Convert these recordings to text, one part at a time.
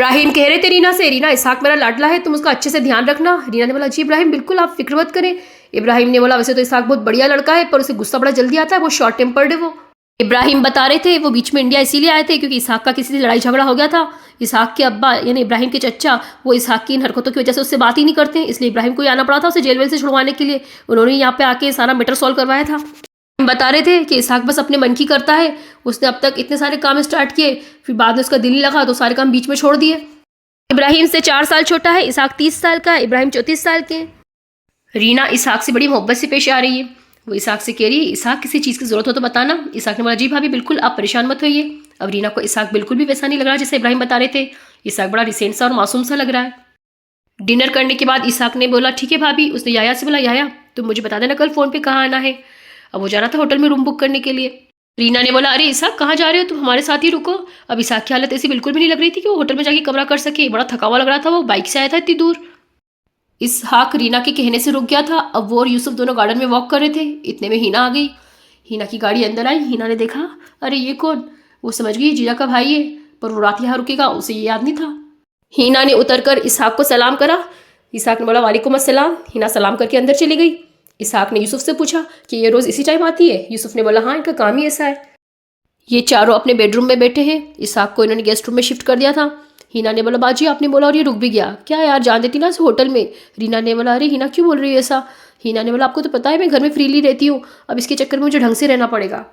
इब्राहिम कह रहे थे रीना से, रीना इसहाक मेरा लाडला है, तुम उसका अच्छे से ध्यान रखना। रीना ने बोला जी इब्राहिम बिल्कुल, आप फिक्र मत करें। इब्राहिम ने बोला वैसे तो इसहाक बहुत बढ़िया लड़का है, पर उसे गुस्सा बड़ा जल्दी आता है, वो शॉर्ट टेम्पर्ड है वो। इब्राहिम बता रहे थे वो बीच में इंडिया इसीलिए आए थे क्योंकि इसहाक का किसी से लड़ाई झगड़ा हो गया था। इसहाक के अब्बा यानी इब्राहिम के चच्चा, वो इसहाक की इन हरकतों की वजह से उससे बात ही नहीं करते, इसलिए इब्राहिम को आना पड़ा था उसे जेल वेल से छुड़वाने के लिए। उन्होंने यहाँ पे आके सारा मैटर सॉल्व करवाया था। बता रहे थे कि इसहाक बस अपने मन की करता है, उसने अब तक इतने सारे काम स्टार्ट किए, फिर बाद में उसका दिल नहीं लगा तो सारे काम बीच में छोड़ दिए। इब्राहिम से 4 साल छोटा है, इसहाक 30 साल का, इब्राहिम 34 साल के। रीना इसहाक से बड़ी मोहब्बत से पेश आ रही है। वो इसहाक से कह रही है इसहाक किसी चीज़ की ज़रूरत हो तो बताना। इसहाक ने बोला जी भाभी बिल्कुल, आप परेशान मत होइए। अब रीना को इसहाक बिल्कुल भी वैसा नहीं लग रहा जैसे इब्राहिम बता रहे थे। इसहाक बड़ा रिसेंट सा और मासूम सा लग रहा है। डिनर करने के बाद इसहाक ने बोला ठीक है भाभी। उसने याया से बोला याया तुम मुझे बता देना कल फ़ोन पे कहाँ आना है। अब वो जा रहा था होटल में रूम बुक करने के लिए। रीना ने बोला अरे इसहाक कहाँ जा रहे हो तुम, हमारे साथ ही रुको। अब इसहाक की हालत ऐसी बिल्कुल भी नहीं लग रही थी कि वो होटल में जाके कमरा कर सके, बड़ा थका हुआ लग रहा था, वो बाइक से आया था इतनी दूर। इसहाक रीना के कहने से रुक गया था। अब वो और यूसुफ दोनों गार्डन में वॉक कर रहे थे, इतने में हिना आ गई। हिना की गाड़ी अंदर आई, हिना ने देखा अरे ये कौन, वो समझ गई जीजा का भाई है, पर वो रात यहाँ रुकेगा उसे ये याद नहीं था। हिना ने उतरकर इसहाक को सलाम करा। इसहाक ने बोला वालेकुम अस्सलाम। हिना सलाम करके अंदर चली गई। इसहाक ने यूसुफ से पूछा कि ये रोज़ इसी टाइम आती है। यूसुफ ने बोला हाँ इनका काम ही ऐसा है। ये चारों अपने बेडरूम में बैठे हैं। इसहाक को इन्होंने गेस्ट रूम में शिफ्ट कर दिया था। हिना ने बोला बाजी आपने बोला और ये रुक भी गया, क्या यार जान देती ना इस होटल में। रीना ने बोला अरे हिना क्यों बोल रही है ऐसा। हिना ने बोला आपको तो पता है मैं घर में फ्रीली रहती हूँ, अब इसके चक्कर में मुझे ढंग से रहना पड़ेगा।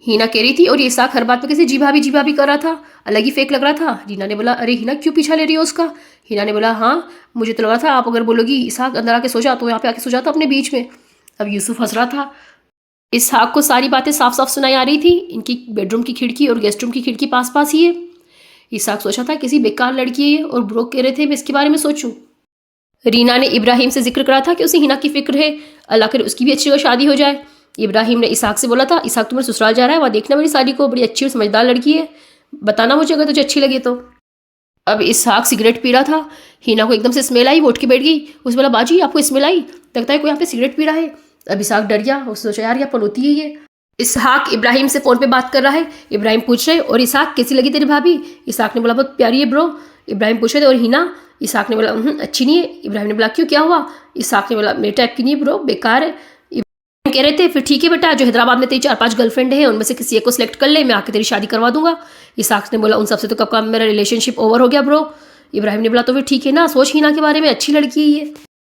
हिना कह रही थी और ये इसहाक हर बात पे कैसे जी भाभी कर रहा था, अलग ही फेक लग रहा था। रीना ने बोला अरे हिना क्यों पीछा ले रही हो उसका। हिना ने बोला हाँ मुझे तो लग रहा था आप अगर बोलोगी इसहाक अंदर आके सो जा तो यहाँ पे आके सो जाता अपने बीच में। अब यूसुफ हंस रहा था। इसहाक को सारी बातें साफ साफ सुनाई आ रही थी। इनकी बेडरूम की खिड़की और गेस्ट रूम की खिड़की पास पास ही है। इसहाक सोचा था किसी बेकार लड़की है ये, और ब्रो कह रहे थे मैं इसके बारे में सोचूं। रीना ने इब्राहिम से जिक्र करा था कि उसे हिना की फिक्र है, अल्लाह करे उसकी भी अच्छी जगह शादी हो जाए। इब्राहिम ने इसहाक से बोला था इसहाक तुम्हारे ससुराल जा रहा है, वहाँ देखना मेरी साली को, बड़ी अच्छी और समझदार लड़की है, बताना मुझे अगर तुझे अच्छी लगे तो। अब इसहाक सिगरेट पी रहा था। हिना को एकदम से स्मेल आई, वो उठ के बैठ गई। उसने बोला बाजी आपको स्मेल आई, लगता है कोई यहाँ पे सिगरेट पी रहा है। अब इसहाक डर गया, उसने सोचा यार क्या पनौती है ये। इसहाक इब्राहिम से फ़ोन पे बात कर रहा है। इब्राहिम पूछ रहे और इसहाक कैसी लगी तेरी भाभी। इसहाक ने बोला बहुत प्यारी है ब्रो। इब्राहिम पूछ रहे थे और हिना। इसहाक ने बोला अच्छी नहीं है। इब्राहिम ने बोला क्यों क्या हुआ। इसहाक ने बोला मेरे टाइप की नहीं है ब्रो, बेकार है। इब्राहिम कह रहे थे फिर ठीक है बेटा, जो हैदराबाद में तेरी 4-5 गर्लफ्रेंड है उनमें से किसी एक को सिलेक्ट कर ले, मैं आके तेरी शादी करवा दूंगा। इसहाक ने बोला उन सबसे तो कब का मेरा रिलेशनशिप ओवर हो गया ब्रो। इब्राहिम ने बोला तो फिर ठीक है ना, सोच हिना के बारे में, अच्छी लड़की है ये।